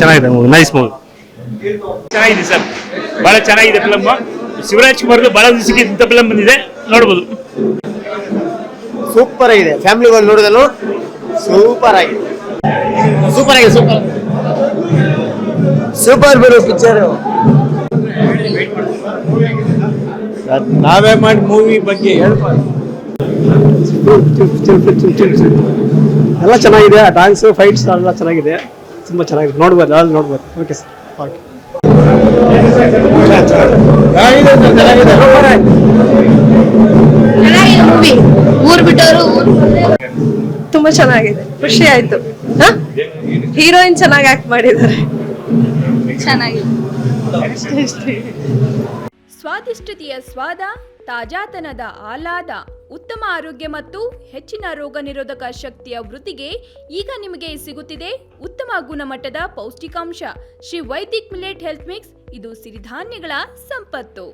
ಚೆನ್ನಾಗಿದೆ movie, nice movie. ಚೆನ್ನಾಗಿದೆ sir, ಬಹಳ ಚೆನ್ನಾಗಿದೆ ಫಿಲಮ್. ಶಿವರಾಜ್ ಕುಮಾರ್ದು ಬಹಳ ದಿವಸಕ್ಕೆ ಇಂಥ ಫಿಲಮ್ ಬಂದಿದೆ, ನೋಡ್ಬೋದು. ಸೂಪರ್ ಆಗಿದೆ, ಫ್ಯಾಮಿಲಿಗಳು ನೋಡಿದಲು ಸೂಪರ್ ಆಗಿದೆ. ಸೂಪರ್ ಆಗಿದೆ, ಸೂಪರ್ ಸೂಪರ್ ಬಿಡು ಪಿಕ್ಚರ್. ನಾವೇ ಮಾಡಿ ಮೂವಿ ಬಗ್ಗೆ ಹೇಳ್ಬಾರ್ದು. ಎಲ್ಲ ಚೆನ್ನಾಗಿದೆ, ಡ್ಯಾನ್ಸ್ ಫೈಟ್ಸ್ ಎಲ್ಲ ಚೆನ್ನಾಗಿದೆ, ತುಂಬ ಚೆನ್ನಾಗಿದೆ, ನೋಡ್ಬೋದು, ಅಲ್ಲಿ ನೋಡ್ಬೋದು. Okay sir, okay. ಚೆನ್ನಾಗಿದೆ ಮೂವಿ. ಊರ್ ಬಿಟ್ಟವರು ತುಂಬಾ ಚೆನ್ನಾಗಿದೆ, ಖುಷಿ ಆಯ್ತು. ಹೀರೋಯಿನ್ ಚೆನ್ನಾಗಿ ಆಕ್ಟ್ ಮಾಡಿದ್ದಾರೆ, ಚೆನ್ನಾಗಿದೆ. ಸ್ವಾದಿಷ್ಟತೆಯ ಸ್ವಾದ, ತಾಜಾತನದ ಆಹ್ಲಾದ, ಉತ್ತಮ ಆರೋಗ್ಯ ಮತ್ತು ಹೆಚ್ಚಿನ ರೋಗ ನಿರೋಧಕ ಶಕ್ತಿಯ ವೃದ್ಧಿಗೆ ಈಗ ನಿಮಗೆ ಸಿಗುತ್ತಿದೆ ಉತ್ತಮ ಗುಣಮಟ್ಟದ ಪೌಷ್ಟಿಕಾಂಶ Shri Vaidik millet health mix. ಇದು ಸಿರಿಧಾನ್ಯಗಳ ಸಂಪತ್ತು.